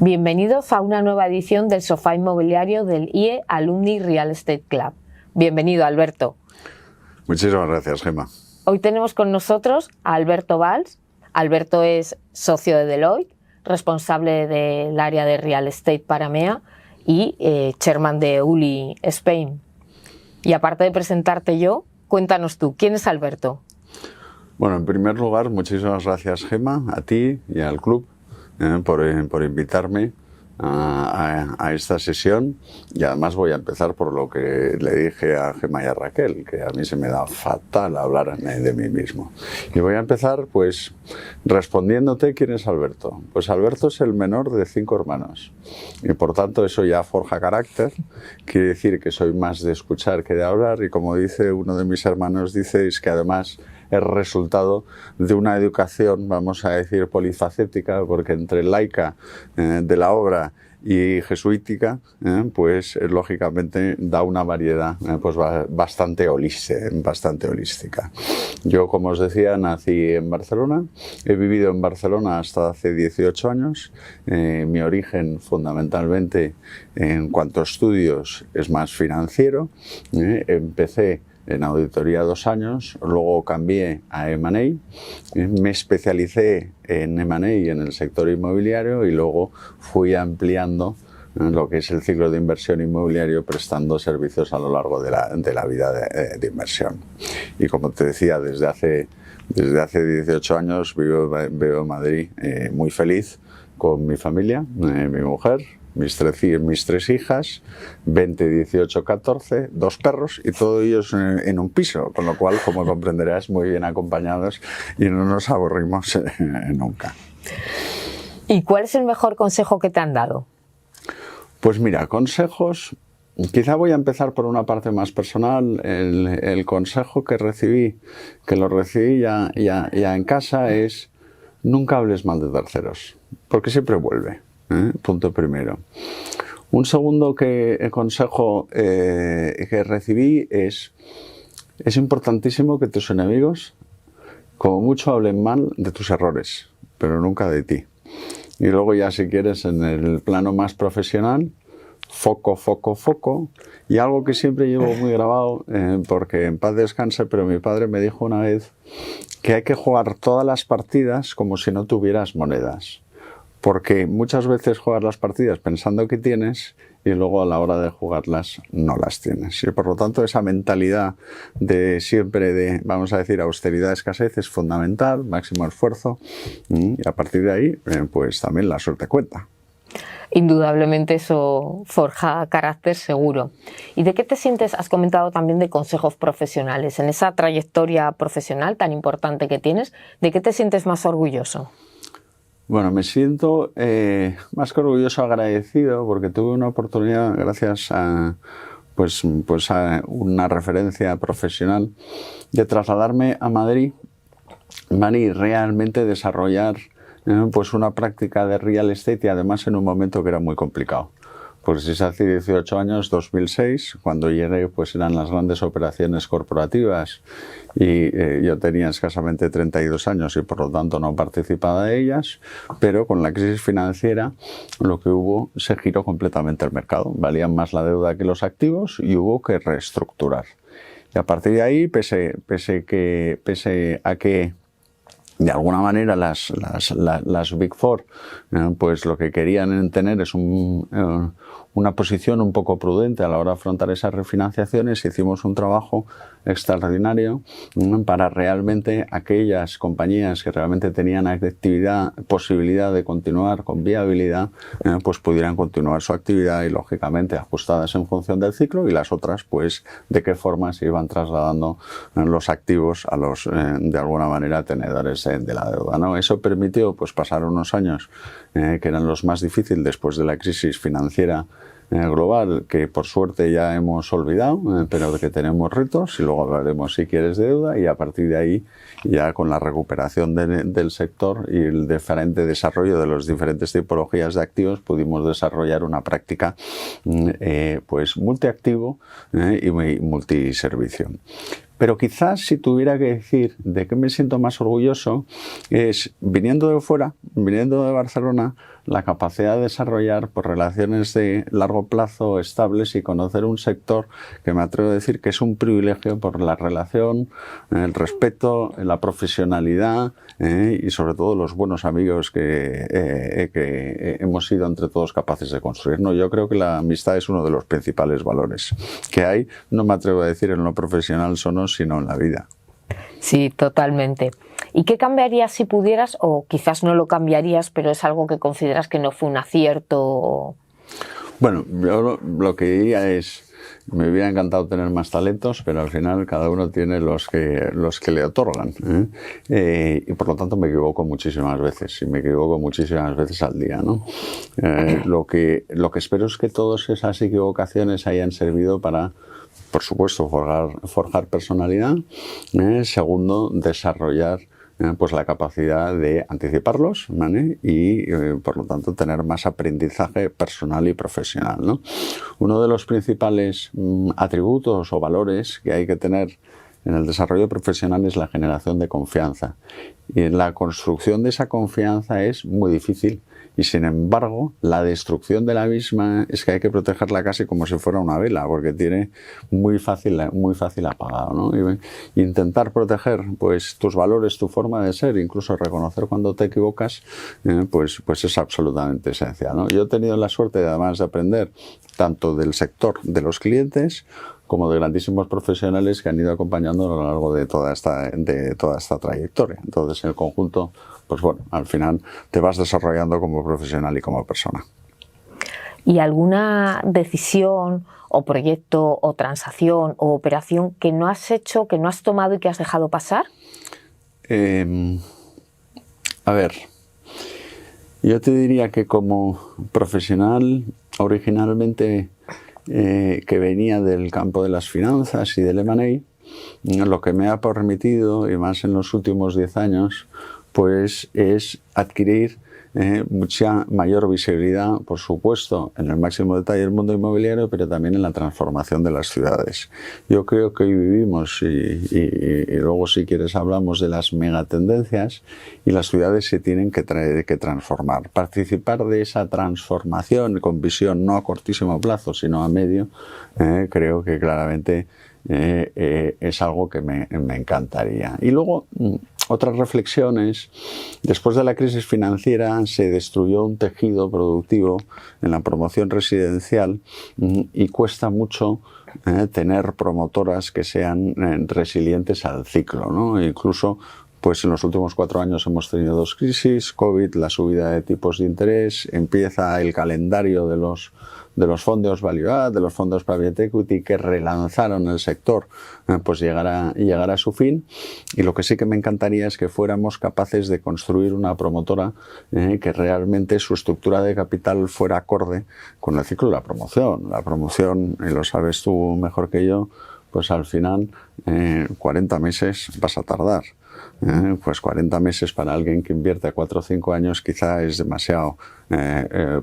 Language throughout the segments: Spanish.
Bienvenidos a una nueva edición del Sofá Inmobiliario del IE Alumni Real Estate Club. Bienvenido, Alberto. Muchísimas gracias, Gemma. Hoy tenemos con nosotros a Alberto Valls. Alberto es socio de Deloitte, responsable del área de Real Estate para MEA y chairman de ULI Spain. Y aparte de presentarte yo, cuéntanos tú, ¿quién es Alberto? Bueno, en primer lugar, muchísimas gracias, Gemma, a ti y al club por invitarme a esta sesión, y además voy a empezar por lo que le dije a Gemma y a Raquel, que a mí se me da fatal hablar de mí mismo. Y voy a empezar pues respondiéndote quién es Alberto. Pues Alberto es el menor de 5 hermanos y por tanto eso ya forja carácter, quiere decir que soy más de escuchar que de hablar, y como dice uno de mis hermanos, dice es que además es resultado de una educación, vamos a decir, polifacética, porque entre laica de la obra y jesuítica, pues lógicamente da una variedad pues bastante holística. Yo, como os decía, nací en Barcelona, he vivido en Barcelona hasta hace 18 años. Mi origen fundamentalmente en cuanto a estudios es más financiero. Empecé en auditoría 2 años, luego cambié a M&A, me especialicé en M&A y en el sector inmobiliario, y luego fui ampliando lo que es el ciclo de inversión inmobiliario, prestando servicios a lo largo de la vida de inversión. Y como te decía, desde hace 18 años vivo en Madrid muy feliz con mi familia, mi mujer, mis 3 hijas, 20, 18, 14, 2 perros, y todos ellos en un piso, con lo cual, como comprenderás, muy bien acompañados y no nos aburrimos nunca. ¿Y cuál es el mejor consejo que te han dado? Pues mira, consejos, quizá voy a empezar por una parte más personal. El consejo que lo recibí ya en casa es: nunca hables mal de terceros, porque siempre vuelve. Punto primero. Un segundo consejo que recibí es importantísimo que tus enemigos, como mucho, hablen mal de tus errores, pero nunca de ti. Y luego ya, si quieres, en el plano más profesional, foco, foco, foco. Y algo que siempre llevo muy grabado, porque en paz descanse, pero mi padre me dijo una vez que hay que jugar todas las partidas como si no tuvieras monedas. Porque muchas veces juegas las partidas pensando que tienes y luego a la hora de jugarlas no las tienes. Y por lo tanto esa mentalidad de siempre de, vamos a decir, austeridad, escasez es fundamental, máximo esfuerzo, y a partir de ahí pues también la suerte cuenta. Indudablemente eso forja carácter, seguro. ¿Y de qué te sientes? Has comentado también de consejos profesionales. En esa trayectoria profesional tan importante que tienes, ¿de qué te sientes más orgulloso? Bueno, me siento más que orgulloso, agradecido, porque tuve una oportunidad, gracias a una referencia profesional, de trasladarme a Madrid y realmente desarrollar pues una práctica de real estate, y además en un momento que era muy complicado. Pues si es hace 18 años, 2006, cuando llegué, pues eran las grandes operaciones corporativas y yo tenía escasamente 32 años y por lo tanto no participaba de ellas, pero con la crisis financiera lo que hubo, se giró completamente el mercado. Valían más la deuda que los activos y hubo que reestructurar. Y a partir de ahí, pese a que de alguna manera las Big Four pues lo que querían tener es una posición un poco prudente a la hora de afrontar esas refinanciaciones, hicimos un trabajo extraordinario para realmente aquellas compañías que realmente tenían actividad, posibilidad de continuar con viabilidad, pues pudieran continuar su actividad, y lógicamente ajustadas en función del ciclo, y las otras pues de qué forma se iban trasladando los activos a los de alguna manera tenedores de la deuda, ¿no? Eso permitió pues pasar unos años que eran los más difíciles después de la crisis financiera global, que por suerte ya hemos olvidado, pero que tenemos retos, y luego hablaremos, si quieres, de deuda, y a partir de ahí, ya con la recuperación del sector y el diferente desarrollo de las diferentes tipologías de activos, pudimos desarrollar una práctica pues multiactivo y multiservicio. Pero quizás, si tuviera que decir de qué me siento más orgulloso, es, viniendo de fuera, viniendo de Barcelona, la capacidad de desarrollar pues, relaciones de largo plazo estables y conocer un sector que me atrevo a decir que es un privilegio por la relación, el respeto, la profesionalidad y sobre todo los buenos amigos que hemos sido entre todos capaces de construir, ¿no? Yo creo que la amistad es uno de los principales valores que hay, no me atrevo a decir en lo profesional solo, sino en la vida. Sí, totalmente. ¿Y qué cambiarías si pudieras, o quizás no lo cambiarías, pero es algo que consideras que no fue un acierto? Bueno, yo lo que diría es, me hubiera encantado tener más talentos, pero al final cada uno tiene los que le otorgan, y por lo tanto me equivoco muchísimas veces, y me equivoco muchísimas veces al día, ¿no? Lo que espero es que todas esas equivocaciones hayan servido para, por supuesto, forjar personalidad. Segundo, desarrollar pues la capacidad de anticiparlos, ¿vale? Y por lo tanto tener más aprendizaje personal y profesional, ¿no? Uno de los principales atributos o valores que hay que tener en el desarrollo profesional es la generación de confianza. Y la construcción de esa confianza es muy difícil. Y sin embargo, la destrucción de la misma es que hay que protegerla casi como si fuera una vela, porque tiene muy fácil apagado, ¿no? Y intentar proteger pues, tus valores, tu forma de ser, incluso reconocer cuando te equivocas, pues es absolutamente esencial, ¿no? Yo he tenido la suerte, además, de aprender tanto del sector de los clientes como de grandísimos profesionales que han ido acompañando a lo largo de toda esta trayectoria. Entonces, en el conjunto, pues bueno, al final te vas desarrollando como profesional y como persona. ¿Y alguna decisión o proyecto o transacción o operación que no has hecho, que no has tomado y que has dejado pasar? A ver, yo te diría que como profesional originalmente que venía del campo de las finanzas y del M&A, lo que me ha permitido, y más en los últimos 10 años, pues es adquirir mucha mayor visibilidad, por supuesto, en el máximo detalle del mundo inmobiliario, pero también en la transformación de las ciudades. Yo creo que hoy vivimos, y luego si quieres hablamos de las megatendencias, y las ciudades se tienen que transformar. Participar de esa transformación con visión no a cortísimo plazo, sino a medio, creo que claramente es algo que me encantaría. Y luego, otras reflexiones. Después de la crisis financiera se destruyó un tejido productivo en la promoción residencial y cuesta mucho tener promotoras que sean resilientes al ciclo, ¿no? Incluso pues en los últimos 4 años hemos tenido 2 crisis, COVID, la subida de tipos de interés, empieza el calendario de los fondos Value Add, de los fondos Private Equity que relanzaron el sector, pues llegará a su fin. Y lo que sí que me encantaría es que fuéramos capaces de construir una promotora que realmente su estructura de capital fuera acorde con el ciclo de la promoción. La promoción, y lo sabes tú mejor que yo, pues al final 40 meses vas a tardar. Pues 40 meses para alguien que invierte 4 o 5 años quizá es demasiado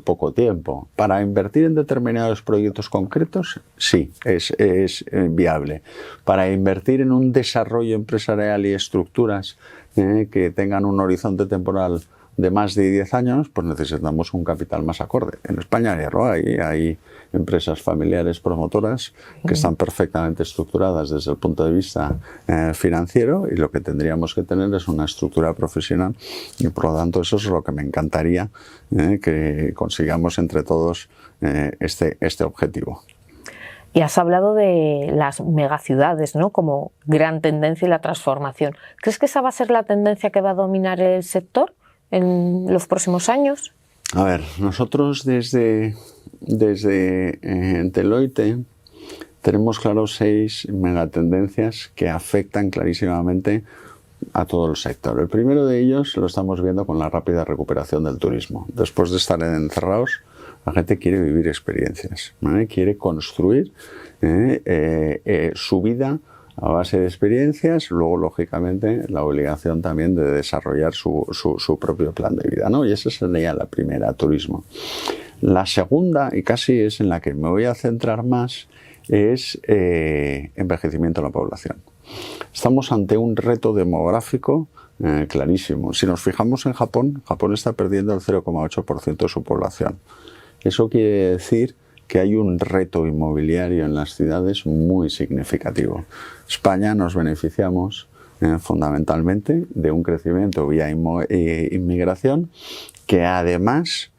poco tiempo. Para invertir en determinados proyectos concretos, sí, es viable. Para invertir en un desarrollo empresarial y estructuras que tengan un horizonte temporal de más de 10 años, pues necesitamos un capital más acorde. En España ya lo hay empresas familiares promotoras que están perfectamente estructuradas desde el punto de vista financiero, y lo que tendríamos que tener es una estructura profesional, y por lo tanto eso es lo que me encantaría que consigamos entre todos este objetivo. Y has hablado de las megaciudades, ¿no?, como gran tendencia y la transformación. ¿Crees que esa va a ser la tendencia que va a dominar el sector en los próximos años? A ver, nosotros desde Deloitte tenemos claros 6 megatendencias que afectan clarísimamente a todo el sector. El primero de ellos lo estamos viendo con la rápida recuperación del turismo. Después de estar encerrados, la gente quiere vivir experiencias, ¿vale? Quiere construir su vida a base de experiencias, luego, lógicamente, la obligación también de desarrollar su propio plan de vida, ¿no? Y esa sería la primera, turismo. La segunda, y casi es en la que me voy a centrar más, es envejecimiento de la población. Estamos ante un reto demográfico clarísimo. Si nos fijamos en Japón, Japón está perdiendo el 0,8% de su población. Eso quiere decir que hay un reto inmobiliario en las ciudades muy significativo. España nos beneficiamos fundamentalmente de un crecimiento vía inmigración que además,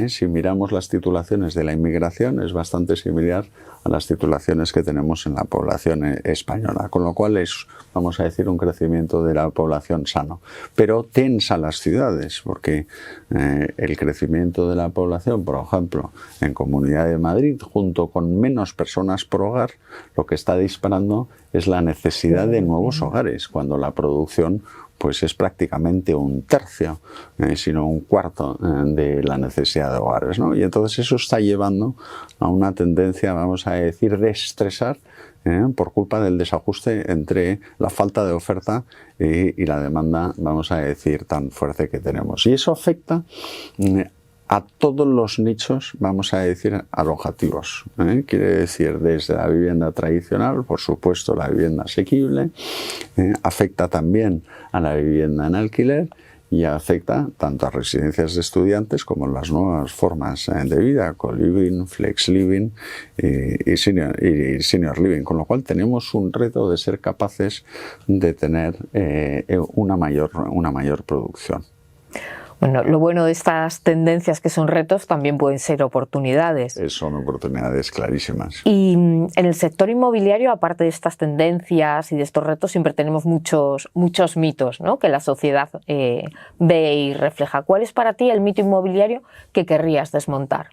si miramos las titulaciones de la inmigración, es bastante similar a las titulaciones que tenemos en la población española, con lo cual es, vamos a decir, un crecimiento de la población sano, pero tensa las ciudades, porque el crecimiento de la población, por ejemplo, en Comunidad de Madrid, junto con menos personas por hogar, lo que está disparando es la necesidad de nuevos hogares, cuando la producción pues es prácticamente un tercio, sino un cuarto de la necesidad de hogares, ¿no? Y entonces eso está llevando a una tendencia, vamos a decir, de estresar por culpa del desajuste entre la falta de oferta y la demanda, vamos a decir, tan fuerte que tenemos. Y eso afecta a todos los nichos, vamos a decir, alojativos. Quiere decir, desde la vivienda tradicional, por supuesto, la vivienda asequible, afecta también a la vivienda en alquiler y afecta tanto a residencias de estudiantes como las nuevas formas de vida, co-living, flex living y senior living, con lo cual tenemos un reto de ser capaces de tener una mayor producción. Bueno, lo bueno de estas tendencias que son retos también pueden ser oportunidades. Son oportunidades clarísimas. Y en el sector inmobiliario, aparte de estas tendencias y de estos retos, siempre tenemos muchos mitos, ¿no?, que la sociedad ve y refleja. ¿Cuál es para ti el mito inmobiliario que querrías desmontar?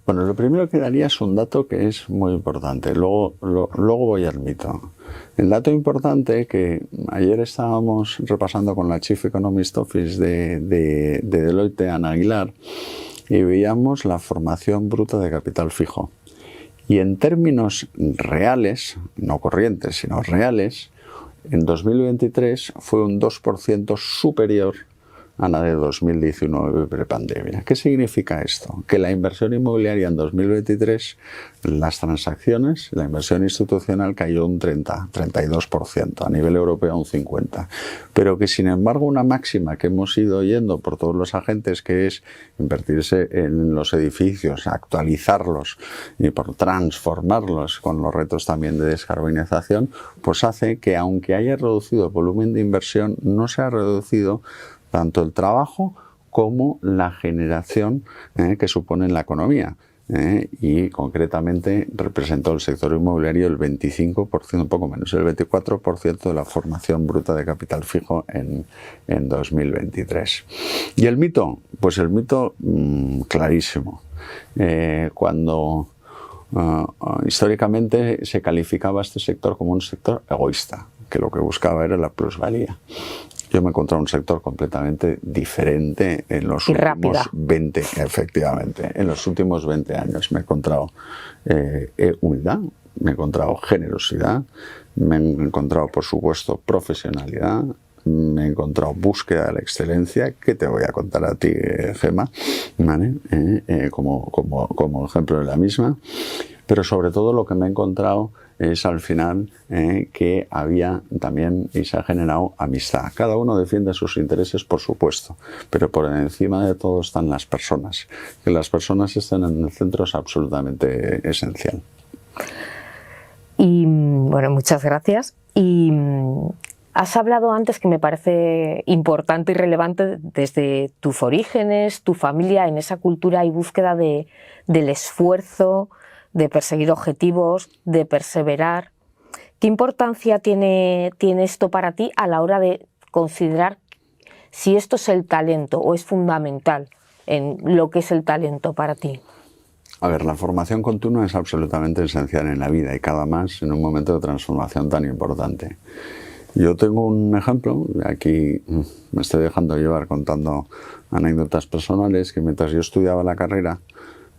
Bueno, lo primero que daría es un dato que es muy importante, luego voy al mito. El dato importante que ayer estábamos repasando con la Chief Economist Office de Deloitte, Ana Aguilar, y veíamos la formación bruta de capital fijo. Y en términos reales, no corrientes, sino reales, en 2023 fue un 2% superior a la de 2019 prepandemia. ¿Qué significa esto? Que la inversión inmobiliaria en 2023, las transacciones, la inversión institucional cayó un 32%, a nivel europeo un 50%. Pero que sin embargo una máxima que hemos ido oyendo por todos los agentes, que es invertirse en los edificios, actualizarlos y por transformarlos con los retos también de descarbonización, pues hace que aunque haya reducido el volumen de inversión, no se ha reducido tanto el trabajo como la generación que supone en la economía. Y concretamente representó el sector inmobiliario el 25%, un poco menos, el 24% de la formación bruta de capital fijo en 2023. ¿Y el mito? Pues el mito clarísimo. Cuando históricamente se calificaba este sector como un sector egoísta, que lo que buscaba era la plusvalía. Yo me he encontrado un sector completamente diferente en los últimos 20, efectivamente, en los últimos 20 años. Me he encontrado humildad, me he encontrado generosidad, me he encontrado, por supuesto, profesionalidad, me he encontrado búsqueda de la excelencia, que te voy a contar a ti, Gemma, ¿vale? Como ejemplo de la misma. Pero sobre todo lo que me he encontrado es al final que había también y se ha generado amistad. Cada uno defiende sus intereses, por supuesto, pero por encima de todo están las personas. Que las personas estén en el centro es absolutamente esencial. Y bueno, muchas gracias. Y has hablado antes, que me parece importante y relevante, desde tus orígenes, tu familia, en esa cultura y búsqueda del esfuerzo, de perseguir objetivos, de perseverar. ¿Qué importancia tiene esto para ti a la hora de considerar si esto es el talento o es fundamental en lo que es el talento para ti? A ver, la formación continua es absolutamente esencial en la vida y cada más en un momento de transformación tan importante. Yo tengo un ejemplo, aquí me estoy dejando llevar contando anécdotas personales, que mientras yo estudiaba la carrera,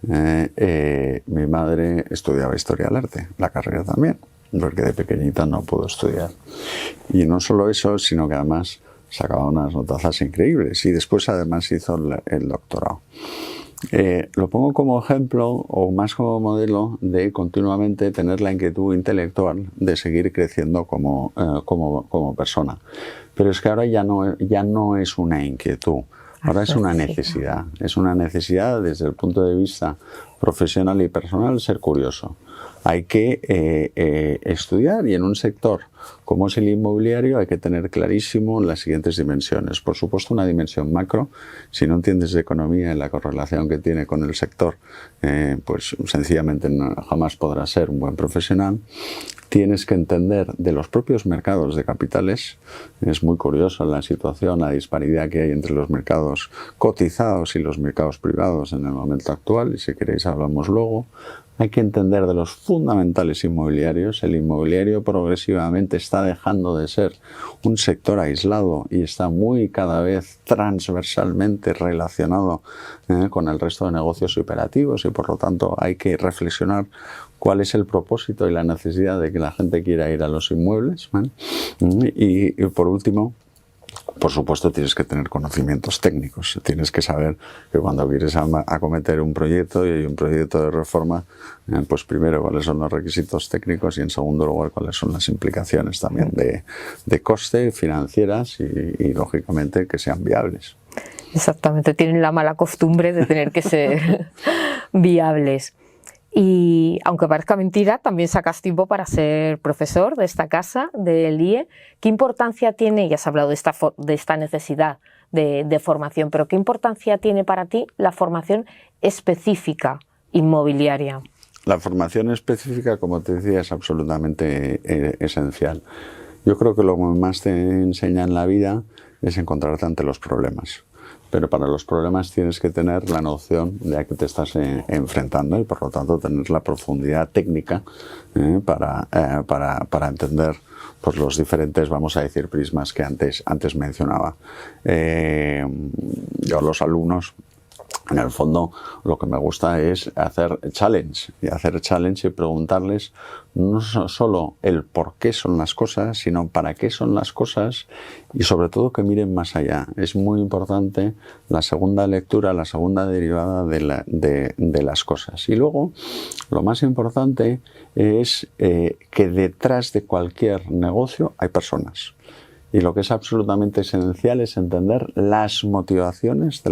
mi madre estudiaba Historia del Arte, la carrera también, porque de pequeñita no pudo estudiar. Y no solo eso, sino que además sacaba unas notazas increíbles y después además hizo el doctorado. Lo pongo como ejemplo o más como modelo de continuamente tener la inquietud intelectual de seguir creciendo como persona. Pero es que ahora ya no es una inquietud, ahora es una necesidad. Es una necesidad desde el punto de vista profesional y personal ser curioso. Hay que estudiar y en un sector como es el inmobiliario hay que tener clarísimo las siguientes dimensiones. Por supuesto, una dimensión macro. Si no entiendes de economía y la correlación que tiene con el sector, pues sencillamente jamás podrás ser un buen profesional. Tienes que entender de los propios mercados de capitales. Es muy curioso la situación, la disparidad que hay entre los mercados cotizados y los mercados privados en el momento actual, y si queréis hablamos luego. Hay que entender de los fundamentales inmobiliarios. El inmobiliario progresivamente está dejando de ser un sector aislado y está muy cada vez transversalmente relacionado con el resto de negocios operativos y por lo tanto hay que reflexionar cuál es el propósito y la necesidad de que la gente quiera ir a los inmuebles, ¿vale? Y por último, por supuesto, tienes que tener conocimientos técnicos. Tienes que saber que cuando quieres acometer un proyecto y hay un proyecto de reforma, pues primero cuáles son los requisitos técnicos y en segundo lugar cuáles son las implicaciones también de coste, financieras y lógicamente que sean viables. Exactamente, tienen la mala costumbre de tener que ser viables. Y aunque parezca mentira, también sacas tiempo para ser profesor de esta casa, del IE. ¿Qué importancia tiene, ya has hablado de esta necesidad de formación, pero qué importancia tiene para ti la formación específica inmobiliaria? La formación específica, como te decía, es absolutamente esencial. Yo creo que lo que más te enseña en la vida es encontrarte ante los problemas. Pero para los problemas tienes que tener la noción de a qué te estás enfrentando y por lo tanto tener la profundidad técnica para entender pues, los diferentes, vamos a decir, prismas que antes mencionaba. Yo a los alumnos, en el fondo, lo que me gusta es hacer challenge y preguntarles no solo el por qué son las cosas, sino para qué son las cosas y sobre todo que miren más allá. Es muy importante la segunda lectura, la segunda derivada de las cosas. Y luego, lo más importante es que detrás de cualquier negocio hay personas. Y lo que es absolutamente esencial es entender las motivaciones de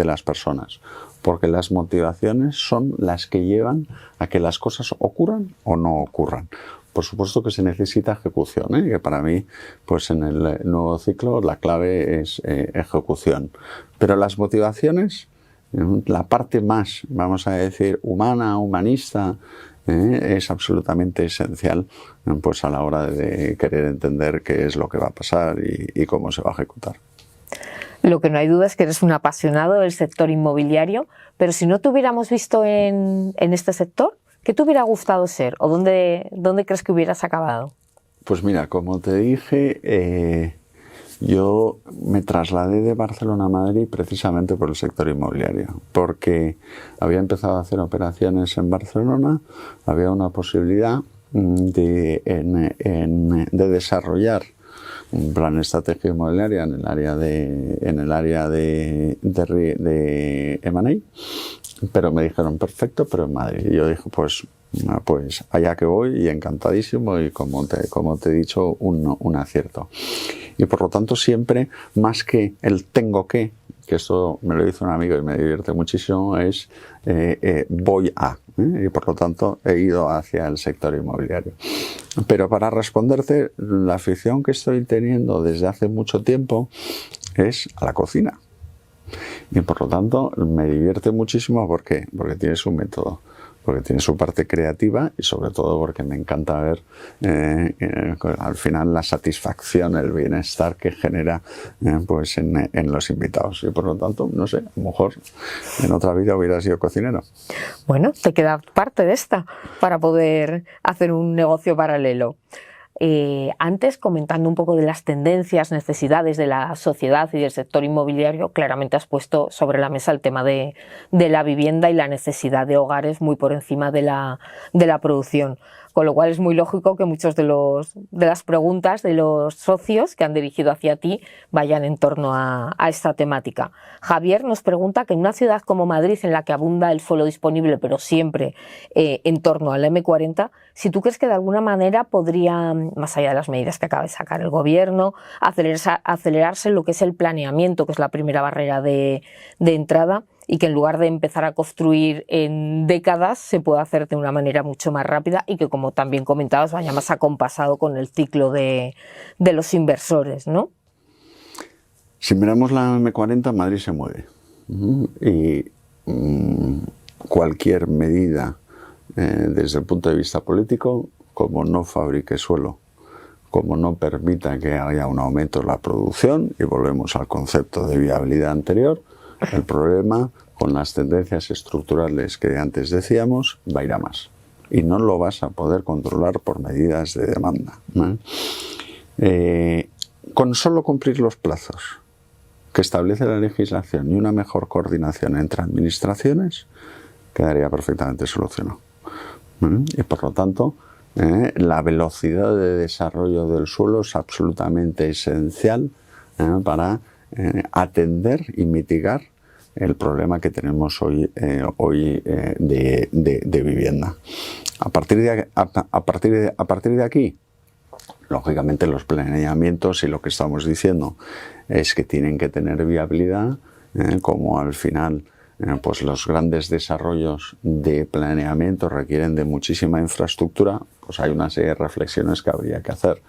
las personas, porque las motivaciones son las que llevan a que las cosas ocurran o no ocurran. Por supuesto que se necesita ejecución, que para mí, pues en el nuevo ciclo, la clave es ejecución. Pero las motivaciones, la parte más, vamos a decir, humana, humanista, es absolutamente esencial pues a la hora de querer entender qué es lo que va a pasar y cómo se va a ejecutar. Lo que no hay duda es que eres un apasionado del sector inmobiliario, pero si no te hubiéramos visto en este sector, ¿qué te hubiera gustado ser? ¿O dónde crees que hubieras acabado? Pues mira, como te dije, yo me trasladé de Barcelona a Madrid precisamente por el sector inmobiliario, porque había empezado a hacer operaciones en Barcelona, había una posibilidad de desarrollar un plan de estrategia inmobiliaria en el área de M&A, pero me dijeron perfecto, pero en Madrid. Y yo dije, pues allá que voy y encantadísimo y como te he dicho, un acierto. Y por lo tanto siempre, más que el tengo que esto me lo hizo un amigo y me divierte muchísimo, es voy a. Y por lo tanto he ido hacia el sector inmobiliario. Pero para responderte, la afición que estoy teniendo desde hace mucho tiempo es a la cocina. Y por lo tanto me divierte muchísimo. ¿Por qué? Porque tiene su método, porque tiene su parte creativa y sobre todo porque me encanta ver al final la satisfacción, el bienestar que genera pues en los invitados. Y por lo tanto, no sé, a lo mejor en otra vida hubiera sido cocinero. Bueno, te queda parte de esta para poder hacer un negocio paralelo. Antes, comentando un poco de las tendencias, necesidades de la sociedad y del sector inmobiliario, claramente has puesto sobre la mesa el tema de la vivienda y la necesidad de hogares muy por encima de la producción. con lo cual es muy lógico que muchos de las preguntas de los socios que han dirigido hacia ti vayan en torno a esta temática. Javier nos pregunta que en una ciudad como Madrid, en la que abunda el suelo disponible, pero siempre en torno al M40, si tú crees que de alguna manera podría, más allá de las medidas que acaba de sacar el gobierno, acelerarse lo que es el planeamiento, que es la primera barrera de entrada, y que en lugar de empezar a construir en décadas se pueda hacer de una manera mucho más rápida y que, como también comentabas, vaya más acompasado con el ciclo de los inversores, ¿no? Si miramos la M40, Madrid se mueve. Y cualquier medida desde el punto de vista político, como no fabrique suelo, como no permita que haya un aumento en la producción, y volvemos al concepto de viabilidad anterior, el problema con las tendencias estructurales que antes decíamos va a ir a más. Y no lo vas a poder controlar por medidas de demanda, ¿no? Con solo cumplir los plazos que establece la legislación y una mejor coordinación entre administraciones, quedaría perfectamente solucionado. Y por lo tanto, la velocidad de desarrollo del suelo es absolutamente esencial para atender y mitigar el problema que tenemos hoy de vivienda. A partir de aquí, lógicamente los planeamientos y lo que estamos diciendo es que tienen que tener viabilidad, como al final pues los grandes desarrollos de planeamiento requieren de muchísima infraestructura, pues hay una serie de reflexiones que habría que hacer.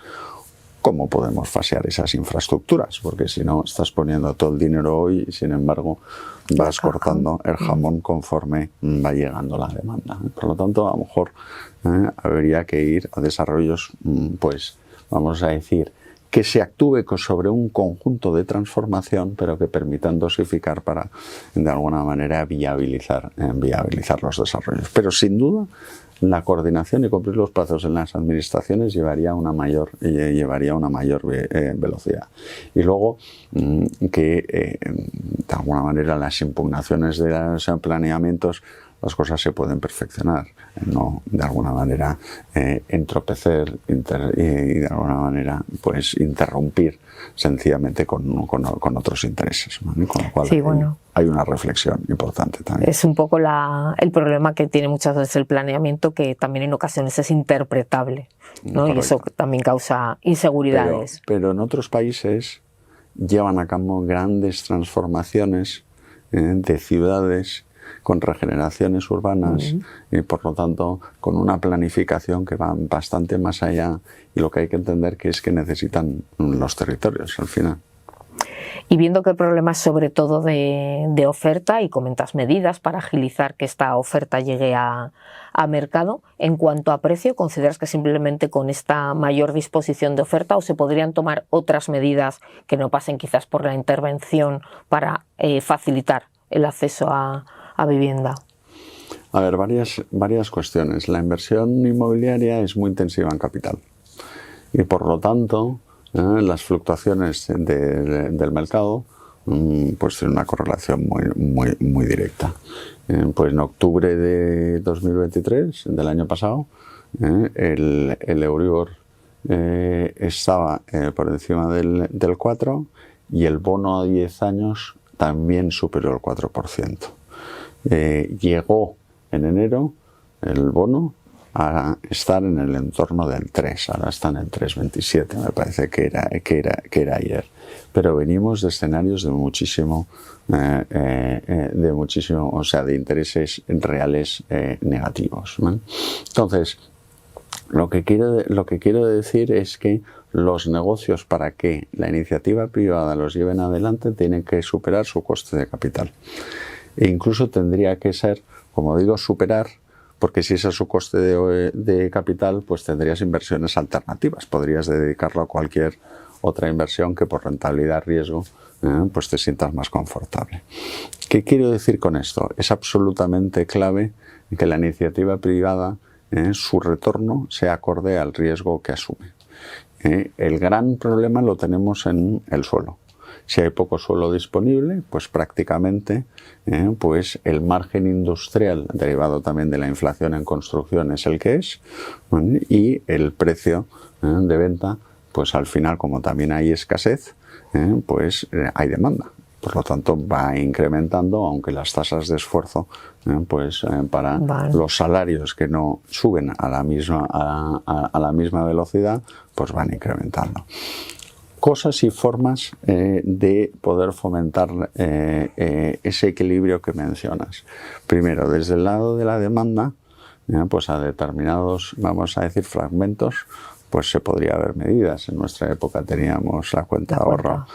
¿Cómo podemos fasear esas infraestructuras? Porque si no, estás poniendo todo el dinero hoy y, sin embargo, vas cortando el jamón conforme va llegando la demanda. Por lo tanto, a lo mejor habría que ir a desarrollos, pues, vamos a decir, que se actúe sobre un conjunto de transformación, pero que permitan dosificar para, de alguna manera, viabilizar los desarrollos. Pero, sin duda, la coordinación y cumplir los plazos en las administraciones llevaría una mayor velocidad. Y luego que de alguna manera las impugnaciones de los planeamientos, las cosas se pueden perfeccionar, no de alguna manera entorpecer y de alguna manera pues interrumpir sencillamente con otros intereses, ¿no? Con lo cual sí, bueno, hay una reflexión importante también. Es un poco el problema que tiene muchas veces el planeamiento, que también en ocasiones es interpretable, ¿no? Y eso también causa inseguridades. Pero en otros países llevan a cabo grandes transformaciones de ciudades con regeneraciones urbanas y, por lo tanto, con una planificación que va bastante más allá, y lo que hay que entender que es que necesitan los territorios al final. Y viendo que el problema es sobre todo de oferta, y comentas medidas para agilizar que esta oferta llegue a mercado, en cuanto a precio, ¿consideras que simplemente con esta mayor disposición de oferta, o se podrían tomar otras medidas que no pasen quizás por la intervención para facilitar el acceso a vivienda? A ver, varias cuestiones. La inversión inmobiliaria es muy intensiva en capital y, por lo tanto, las fluctuaciones del mercado pues tienen una correlación muy directa. Pues en octubre de 2023, del año pasado, el Euribor estaba por encima del 4, y el bono a 10 años también superó el 4%. Llegó en enero el bono a estar en el entorno del 3, ahora está en el 3,27, me parece que era ayer. Pero venimos de escenarios de muchísimo, o sea, de intereses reales negativos, ¿no? Entonces, lo que quiero decir es que los negocios, para que la iniciativa privada los lleven adelante, tienen que superar su coste de capital. E incluso tendría que ser, como digo, superar, porque si ese es su coste de capital, pues tendrías inversiones alternativas. Podrías dedicarlo a cualquier otra inversión que por rentabilidad-riesgo pues te sientas más confortable. ¿Qué quiero decir con esto? Es absolutamente clave que la iniciativa privada, su retorno sea acorde al riesgo que asume. El gran problema lo tenemos en el suelo. Si hay poco suelo disponible, pues prácticamente pues el margen industrial derivado también de la inflación en construcción es el que es, ¿vale? Y el precio de venta, pues al final, como también hay escasez, pues hay demanda. Por lo tanto, va incrementando, aunque las tasas de esfuerzo para los salarios que no suben a la misma velocidad, pues van incrementando. Cosas y formas de poder fomentar ese equilibrio que mencionas. Primero, desde el lado de la demanda, pues a determinados, vamos a decir, fragmentos, pues se podría haber medidas. En nuestra época teníamos la cuenta de ahorro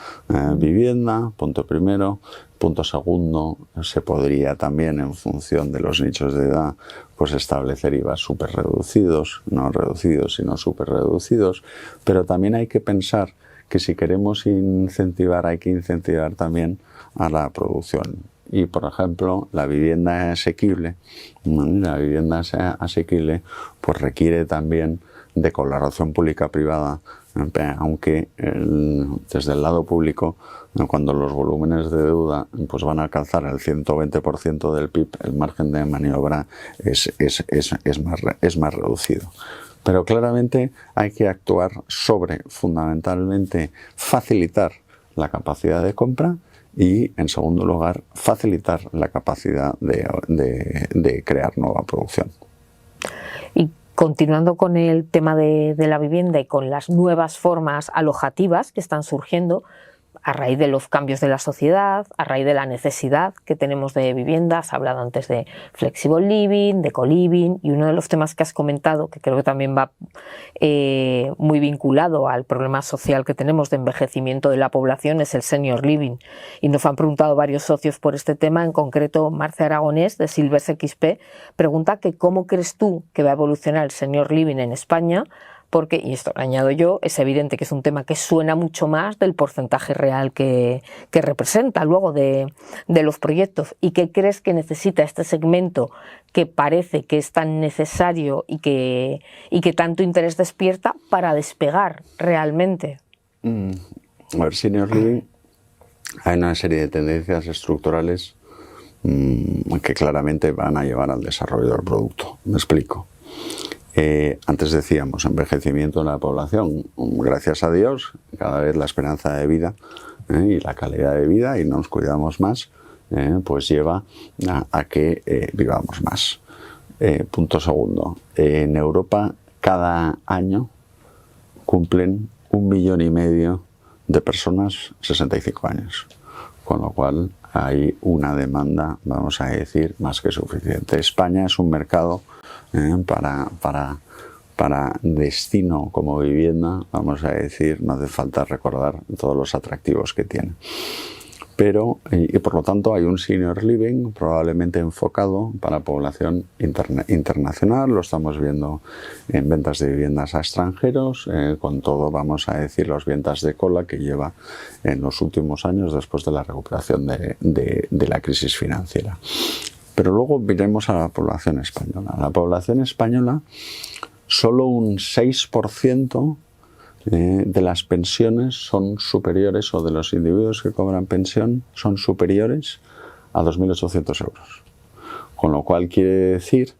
vivienda, punto primero. Punto segundo, se podría también, en función de los nichos de edad, pues establecer IVAs súper reducidos, no reducidos, sino súper reducidos. Pero también hay que pensar que si queremos incentivar, hay que incentivar también a la producción. Y, por ejemplo, la vivienda asequible, pues requiere también de colaboración pública-privada, aunque desde el lado público, cuando los volúmenes de deuda pues van a alcanzar el 120% del PIB, el margen de maniobra es más reducido. Pero claramente hay que actuar sobre, fundamentalmente, facilitar la capacidad de compra y, en segundo lugar, facilitar la capacidad de crear nueva producción. Y continuando con el tema de la vivienda y con las nuevas formas alojativas que están surgiendo a raíz de los cambios de la sociedad, a raíz de la necesidad que tenemos de viviendas, has hablado antes de flexible living, de co-living, y uno de los temas que has comentado, que creo que también va muy vinculado al problema social que tenemos de envejecimiento de la población, es el senior living. Y nos han preguntado varios socios por este tema, en concreto Marce Aragonés de Silvers XP pregunta que cómo crees tú que va a evolucionar el senior living en España, porque, y esto lo añado yo, es evidente que es un tema que suena mucho más del porcentaje real que representa luego de los proyectos. ¿Y qué crees que necesita este segmento que parece que es tan necesario y que tanto interés despierta para despegar realmente? A ver, senior living, hay una serie de tendencias estructurales que claramente van a llevar al desarrollo del producto. Me explico. Antes decíamos envejecimiento de la población. Gracias a Dios, cada vez la esperanza de vida y la calidad de vida, y nos cuidamos más, pues lleva a que vivamos más. Punto segundo. En Europa cada año cumplen 1,5 millones de personas 65 años. Con lo cual hay una demanda, vamos a decir, más que suficiente. España es un mercado para destino como vivienda, vamos a decir, no hace falta recordar todos los atractivos que tiene. Pero, y por lo tanto, hay un senior living probablemente enfocado para población internacional. Lo estamos viendo en ventas de viviendas a extranjeros, con todo, vamos a decir, las ventas de cola que lleva en los últimos años después de la recuperación de la crisis financiera. Pero luego miremos a la población española. La población española, solo un 6% de las pensiones son superiores, o de los individuos que cobran pensión son superiores a 2.800 euros. Con lo cual quiere decir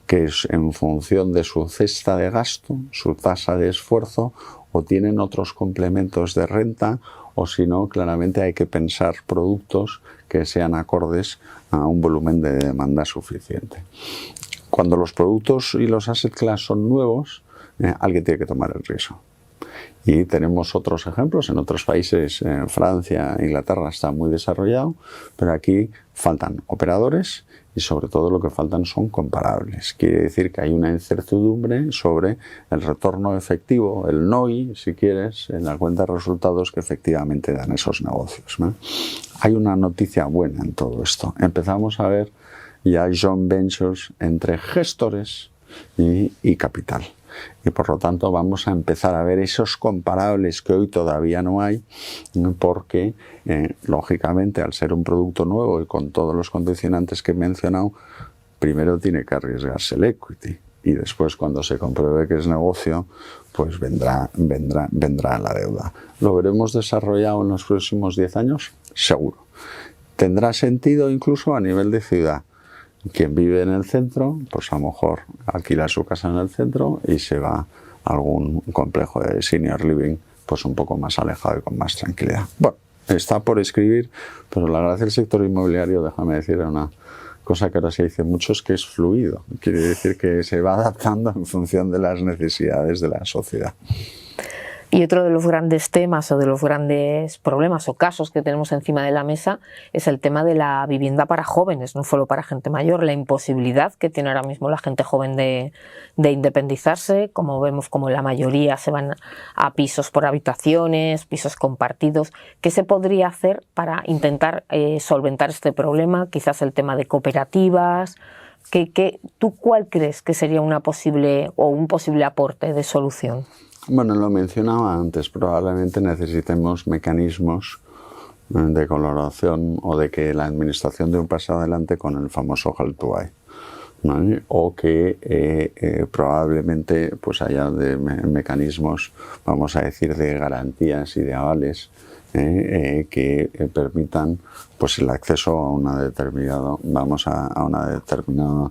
que es en función de su cesta de gasto, su tasa de esfuerzo, o tienen otros complementos de renta, o si no, claramente hay que pensar productos que sean acordes a un volumen de demanda suficiente. Cuando los productos y los asset class son nuevos, alguien tiene que tomar el riesgo. Y tenemos otros ejemplos en otros países. Francia, Inglaterra está muy desarrollado, pero aquí faltan operadores y sobre todo lo que faltan son comparables. Quiere decir que hay una incertidumbre sobre el retorno efectivo, el NOI, si quieres, en la cuenta de resultados que efectivamente dan esos negocios, ¿no? Hay una noticia buena en todo esto. Empezamos a ver ya joint ventures entre gestores y capital. Y por lo tanto vamos a empezar a ver esos comparables que hoy todavía no hay, porque lógicamente al ser un producto nuevo y con todos los condicionantes que he mencionado, primero tiene que arriesgarse el equity. y después cuando se compruebe que es negocio, pues vendrá la deuda. ¿Lo veremos desarrollado en los próximos 10 años? Seguro. Tendrá sentido incluso a nivel de ciudad. Quien vive en el centro, pues a lo mejor alquila su casa en el centro y se va a algún complejo de senior living pues un poco más alejado y con más tranquilidad. Bueno, está por escribir, pero la gracia del sector inmobiliario, déjame decir, una cosa que ahora se dice mucho, es que es fluido. Quiere decir que se va adaptando en función de las necesidades de la sociedad. Y otro de los grandes temas o de los grandes problemas o casos que tenemos encima de la mesa es el tema de la vivienda para jóvenes, no solo para gente mayor, la imposibilidad que tiene ahora mismo la gente joven de independizarse. Como vemos, como la mayoría se van a pisos por habitaciones, pisos compartidos. ¿Qué se podría hacer para intentar solventar este problema? Quizás el tema de cooperativas. ¿Tú cuál crees que sería una posible o un posible aporte de solución? Bueno, lo mencionaba antes, probablemente necesitemos mecanismos de colaboración o de que la administración dé un paso adelante con el famoso Help to Buy, ¿vale? O que probablemente pues haya mecanismos, vamos a decir, de garantías y de avales que permitan pues el acceso a una determinado, a una determinado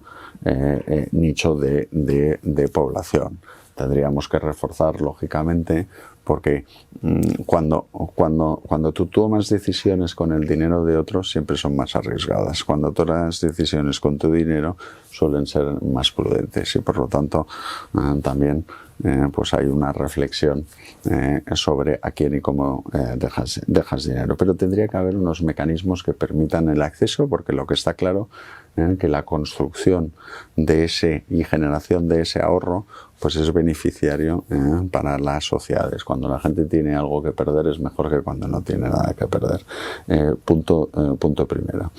nicho de población. Tendríamos que reforzar, lógicamente, porque cuando tú tomas decisiones con el dinero de otros, siempre son más arriesgadas. Cuando tomas decisiones con tu dinero, suelen ser más prudentes y, por lo tanto, también pues hay una reflexión sobre a quién y cómo dejas dinero. Pero tendría que haber unos mecanismos que permitan el acceso, porque lo que está claro es que la construcción de ese y generación de ese ahorro pues es beneficiario para las sociedades. Cuando la gente tiene algo que perder es mejor que cuando no tiene nada que perder. Punto primero.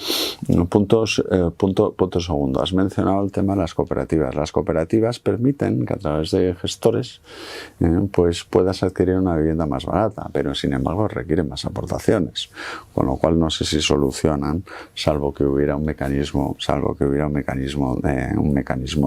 Punto segundo. Has mencionado el tema de las cooperativas. Las cooperativas permiten que a través de gestores pues puedas adquirir una vivienda más barata, pero sin embargo requieren más aportaciones, con lo cual no sé si solucionan, salvo que hubiera un mecanismo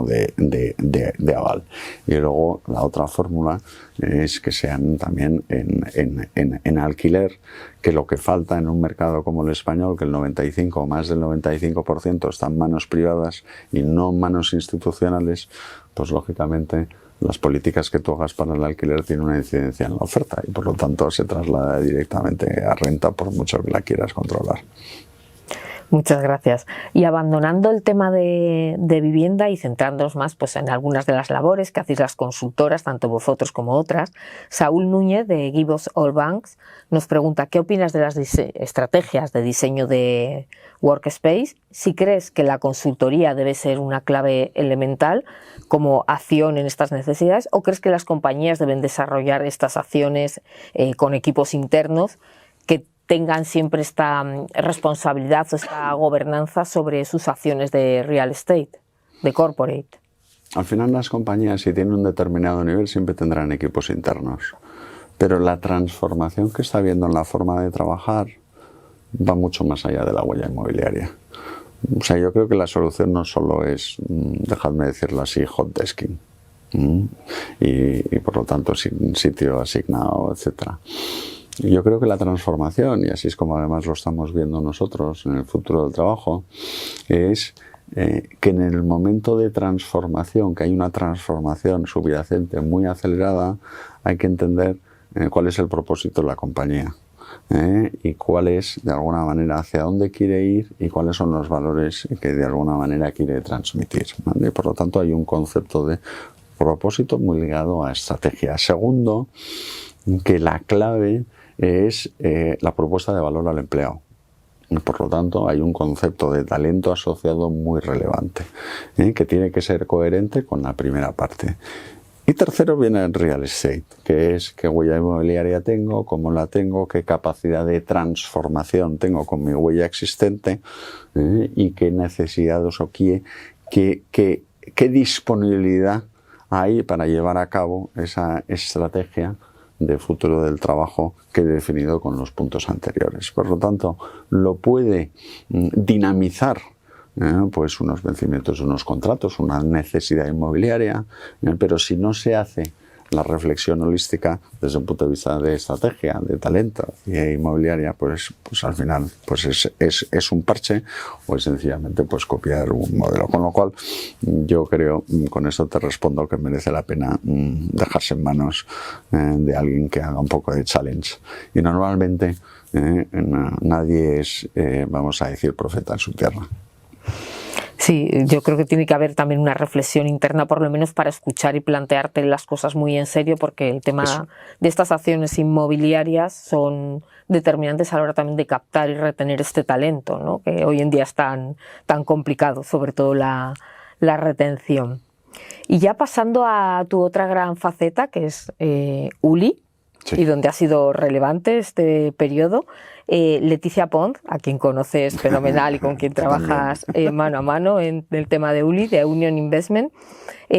de aval. Y luego la otra fórmula es que sean también en alquiler, que lo que falta en un mercado como el español, que el 95 o más del 95% está en manos privadas y no en manos institucionales, pues lógicamente las políticas que tú hagas para el alquiler tienen una incidencia en la oferta y por lo tanto se traslada directamente a renta por mucho que la quieras controlar. Muchas gracias. Y abandonando el tema de vivienda y centrándonos más pues, en algunas de las labores que hacéis las consultoras, tanto vosotros como otras, Saúl Núñez de Give Us All Banks nos pregunta ¿qué opinas de las estrategias de diseño de Workspace? Si crees que la consultoría debe ser una clave elemental como acción en estas necesidades, o crees que las compañías deben desarrollar estas acciones con equipos internos que tengan siempre esta responsabilidad o esta gobernanza sobre sus acciones de real estate, de corporate. Al final las compañías, si tienen un determinado nivel, siempre tendrán equipos internos. Pero la transformación que está habiendo en la forma de trabajar va mucho más allá de la huella inmobiliaria. O sea, yo creo que la solución no solo es, dejadme decirlo así, hot desking. Y por lo tanto sin sitio asignado, etcétera. Yo creo que la transformación, y así es como además lo estamos viendo nosotros en el futuro del trabajo, es que en el momento de transformación, que hay una transformación subyacente muy acelerada, hay que entender cuál es el propósito de la compañía y cuál es, de alguna manera, hacia dónde quiere ir y cuáles son los valores que de alguna manera quiere transmitir, ¿vale? Por lo tanto, hay un concepto de propósito muy ligado a estrategia. Segundo, que la clave es la propuesta de valor al empleado. Por lo tanto, hay un concepto de talento asociado muy relevante, que tiene que ser coherente con la primera parte. Y tercero viene el real estate, que es qué huella inmobiliaria tengo, cómo la tengo, qué capacidad de transformación tengo con mi huella existente y qué necesidades o qué disponibilidad hay para llevar a cabo esa estrategia de futuro del trabajo que he definido con los puntos anteriores. Por lo tanto, lo puede dinamizar pues unos vencimientos de unos contratos, una necesidad inmobiliaria, pero si no se hace la reflexión holística desde un punto de vista de estrategia, de talento y inmobiliaria, pues al final pues es un parche o es sencillamente pues copiar un modelo. Con lo cual yo creo, con eso te respondo, que merece la pena dejarse en manos de alguien que haga un poco de challenge. Y normalmente nadie es, vamos a decir, profeta en su tierra. Sí, yo creo que tiene que haber también una reflexión interna, por lo menos para escuchar y plantearte las cosas muy en serio, porque el tema de estas acciones inmobiliarias son determinantes a la hora también de captar y retener este talento, ¿no? Que hoy en día es tan complicado, sobre todo la retención. Y ya pasando a tu otra gran faceta, que es Uli, sí, y donde ha sido relevante este periodo, Leticia Pons, a quien conoces fenomenal y con quien trabajas mano a mano en el tema de Uli, de Union Investment,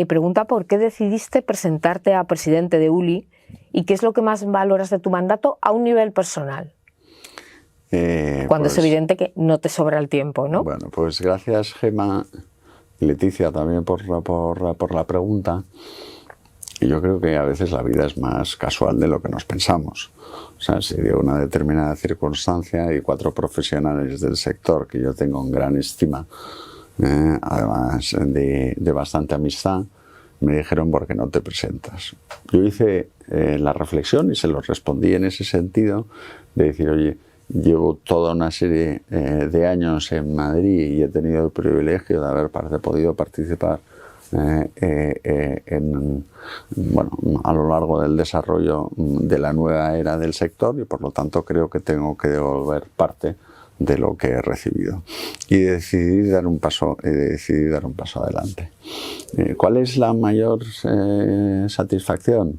pregunta por qué decidiste presentarte a presidente de Uli y qué es lo que más valoras de tu mandato a un nivel personal. Cuando es evidente que no te sobra el tiempo, ¿no? Bueno, pues gracias, Gemma, y Leticia también por la pregunta. Y yo creo que a veces la vida es más casual de lo que nos pensamos. O sea, si de una determinada circunstancia y 4 profesionales del sector que yo tengo en gran estima, además de bastante amistad, me dijeron ¿por qué no te presentas? Yo hice la reflexión y se lo respondí en ese sentido de decir, oye, llevo toda una serie de años en Madrid y he tenido el privilegio de haber podido participar a lo largo del desarrollo de la nueva era del sector y por lo tanto creo que tengo que devolver parte de lo que he recibido y decidí dar un paso adelante. ¿Cuál es la mayor satisfacción?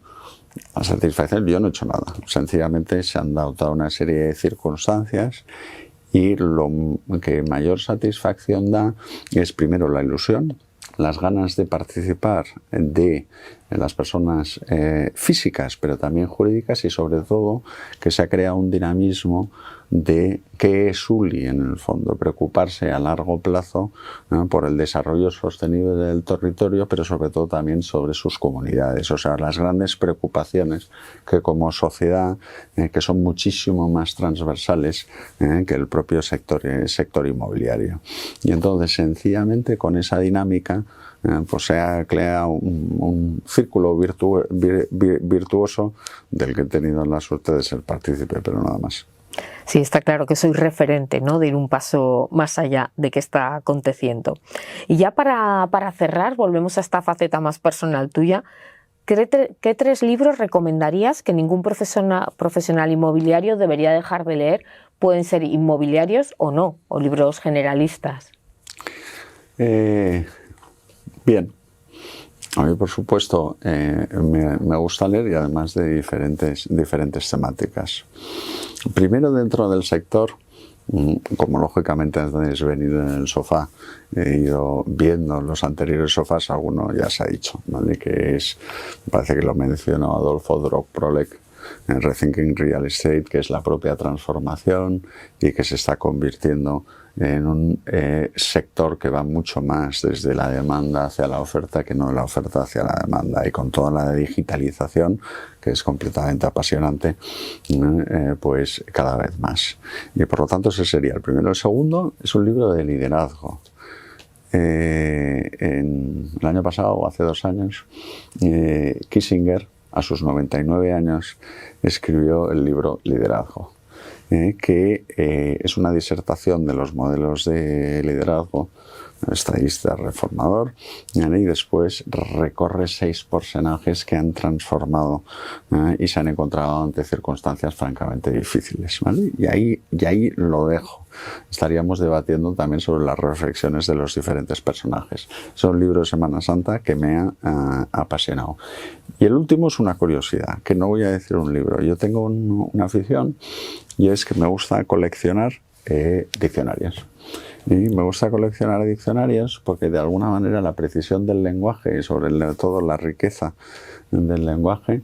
La satisfacción, yo no he hecho nada, sencillamente se han dado toda una serie de circunstancias y lo que mayor satisfacción da es primero la ilusión, las ganas de participar de las personas físicas, pero también jurídicas y sobre todo que se ha creado un dinamismo de qué es Uli en el fondo, preocuparse a largo plazo por el desarrollo sostenible del territorio, pero sobre todo también sobre sus comunidades, o sea, las grandes preocupaciones que como sociedad, que son muchísimo más transversales que el propio sector inmobiliario. Y entonces, sencillamente, con esa dinámica, pues se ha creado un círculo virtuoso del que he tenido la suerte de ser partícipe, pero nada más. Sí, está claro que soy referente, ¿no?, de ir un paso más allá de qué está aconteciendo. Y ya para cerrar, volvemos a esta faceta más personal tuya. ¿Qué 3 libros recomendarías que ningún profesional inmobiliario debería dejar de leer? Pueden ser inmobiliarios o no, o libros generalistas. Bien. A mí, por supuesto, me gusta leer y además de diferentes temáticas. Primero, dentro del sector, como lógicamente habéis venido en el sofá, he ido viendo los anteriores sofás, alguno ya se ha dicho, ¿vale? Que es, me parece que lo mencionó Adolfo Drock-Prolek, en Rethinking Real Estate, que es la propia transformación y que se está convirtiendo en un sector que va mucho más desde la demanda hacia la oferta que no de la oferta hacia la demanda, y con toda la digitalización, que es completamente apasionante, pues cada vez más. Y por lo tanto ese sería el primero. El segundo es un libro de liderazgo. El año pasado, o hace 2 años, Kissinger, a sus 99 años, escribió el libro Liderazgo, que es una disertación de los modelos de liderazgo, estadista reformador, y después recorre 6 personajes que han transformado y se han encontrado ante circunstancias francamente difíciles, ¿vale? Y ahí lo dejo. Estaríamos debatiendo también sobre las reflexiones de los diferentes personajes. Es un libro de Semana Santa que me ha apasionado. Y el último es una curiosidad, que no voy a decir un libro. Yo tengo una afición y es que me gusta coleccionar diccionarios. Y me gusta coleccionar diccionarios porque de alguna manera la precisión del lenguaje y sobre todo la riqueza del lenguaje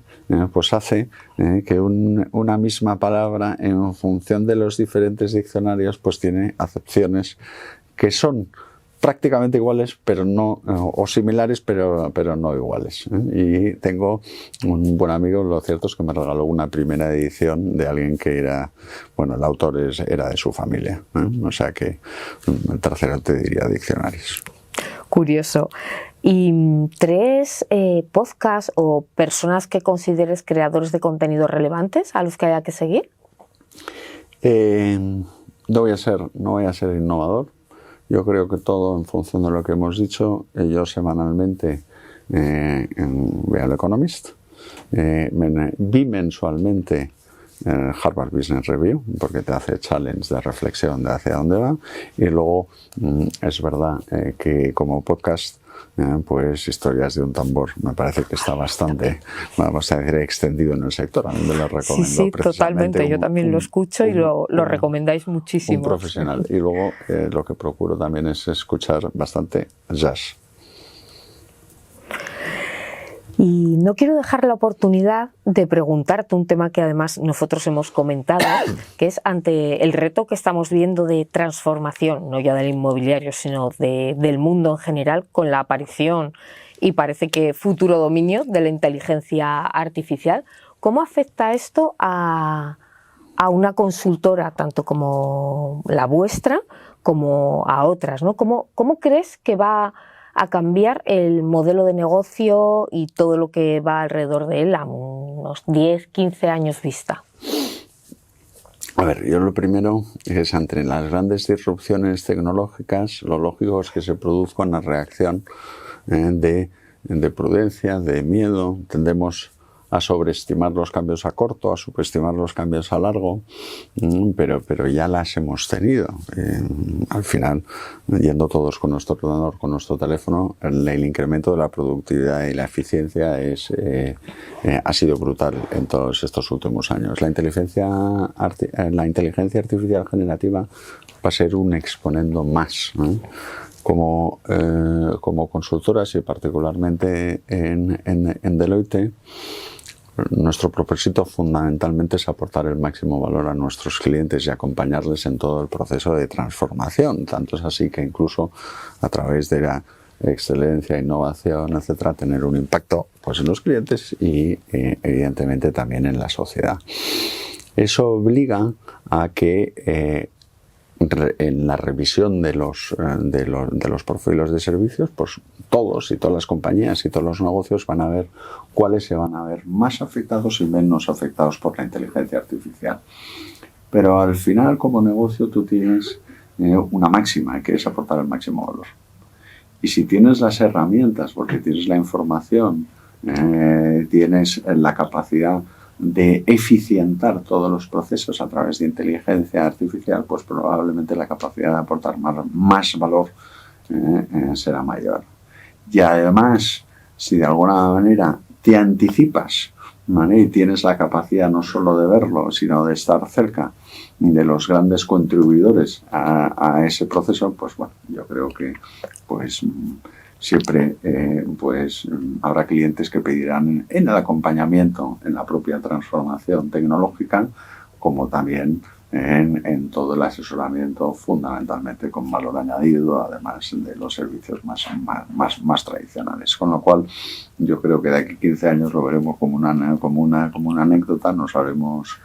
pues hace que una misma palabra en función de los diferentes diccionarios pues tiene acepciones que son prácticamente iguales, pero no, o similares, pero no iguales. Y tengo un buen amigo, lo cierto es que me regaló una primera edición de alguien que era, bueno, el autor era de su familia, o sea que el tercero te diría diccionarios. Curioso. ¿Y 3 podcasts o personas que consideres creadores de contenido relevantes a los que haya que seguir? No voy a ser innovador. Yo creo que todo en función de lo que hemos dicho. Yo semanalmente veo el Economist, bimensualmente Harvard Business Review, porque te hace challenge de reflexión de hacia dónde va, y luego es verdad que como podcast pues Historias de un tambor me parece que está bastante, vamos a decir, extendido en el sector. A mí me lo recomiendo. Sí, totalmente. Yo también lo escucho y lo recomendáis muchísimo. Un profesional. Y luego lo que procuro también es escuchar bastante jazz. Y no quiero dejar la oportunidad de preguntarte un tema que además nosotros hemos comentado, que es ante el reto que estamos viendo de transformación, no ya del inmobiliario, sino del mundo en general, con la aparición y parece que futuro dominio de la inteligencia artificial. ¿Cómo afecta esto a una consultora, tanto como la vuestra, como a otras, ¿no? ¿Cómo crees que va a cambiar el modelo de negocio y todo lo que va alrededor de él a unos 10, 15 años vista? A ver, yo lo primero es, ante las grandes disrupciones tecnológicas, lo lógico es que se produzca una reacción de prudencia, de miedo. Tendemos a sobreestimar los cambios a corto, a subestimar los cambios a largo, pero ya las hemos tenido. Al final, yendo todos con nuestro ordenador, con nuestro teléfono, el incremento de la productividad y la eficiencia ha sido brutal en todos estos últimos años. La inteligencia artificial generativa va a ser un exponendo más, ¿no? Como consultoras y particularmente en Deloitte, nuestro propósito fundamentalmente es aportar el máximo valor a nuestros clientes y acompañarles en todo el proceso de transformación. Tanto es así que incluso a través de la excelencia, innovación, etcétera, tener un impacto pues en los clientes y evidentemente también en la sociedad. Eso obliga a que en la revisión de los perfiles de servicios, pues todos y todas las compañías y todos los negocios van a ver cuáles se van a ver más afectados y menos afectados por la inteligencia artificial. Pero al final, como negocio, tú tienes una máxima, que es aportar el máximo valor. Y si tienes las herramientas, porque tienes la información, tienes la capacidad de eficientar todos los procesos a través de inteligencia artificial, pues probablemente la capacidad de aportar más valor será mayor. Y además, si de alguna manera te anticipas, ¿vale? Y tienes la capacidad no solo de verlo, sino de estar cerca de los grandes contribuidores a ese proceso, pues bueno, yo creo que pues siempre pues habrá clientes que pedirán en el acompañamiento, en la propia transformación tecnológica, como también en todo el asesoramiento, fundamentalmente con valor añadido, además de los servicios más tradicionales. Con lo cual, yo creo que de aquí a 15 años lo veremos como una anécdota, nos habremos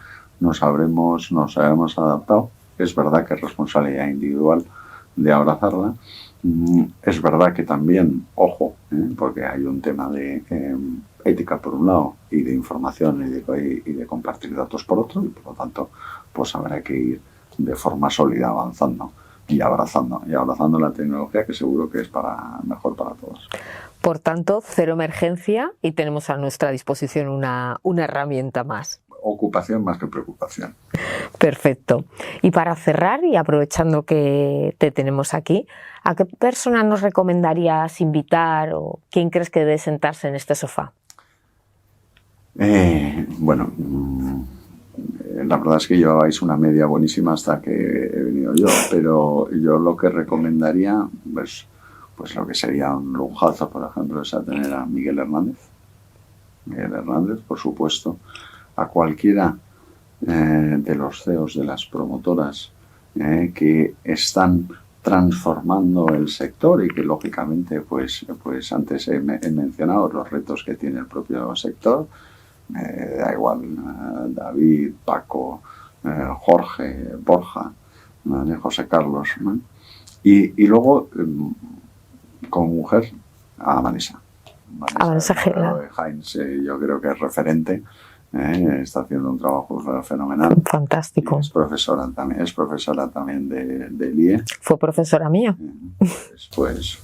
adaptado. Es verdad que es responsabilidad individual de abrazarla. Es verdad que también, ojo, porque hay un tema de ética por un lado y de información y de compartir datos por otro, y por lo tanto pues habrá que ir de forma sólida avanzando y abrazando la tecnología, que seguro que es mejor para todos. Por tanto, cero emergencia y tenemos a nuestra disposición una herramienta más. Ocupación más que preocupación. Perfecto. Y para cerrar, y aprovechando que te tenemos aquí, ¿a qué persona nos recomendarías invitar o quién crees que debe sentarse en este sofá? Bueno, la verdad es que llevabais una media buenísima hasta que he venido yo, pero yo lo que recomendaría, pues lo que sería un lujazo, por ejemplo, es tener a Miguel Hernández. Miguel Hernández, por supuesto, a cualquiera de los CEOs de las promotoras que están transformando el sector y que lógicamente pues antes he mencionado los retos que tiene el propio sector. Da igual David, Paco, Jorge, Borja, José Carlos, ¿no? Y luego como mujer a Vanessa. Vanessa Heinz, yo creo que es referente. Está haciendo un trabajo fenomenal. Fantástico. Es profesora también de IE. Fue profesora mía. Pues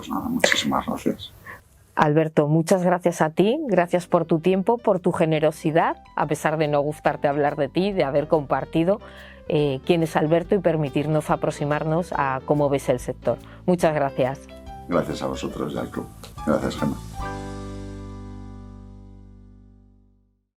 nada, muchísimas gracias. Alberto, muchas gracias a ti, gracias por tu tiempo, por tu generosidad, a pesar de no gustarte hablar de ti, de haber compartido quién es Alberto y permitirnos aproximarnos a cómo ves el sector. Muchas gracias. Gracias a vosotros y al club. Gracias, Gemma.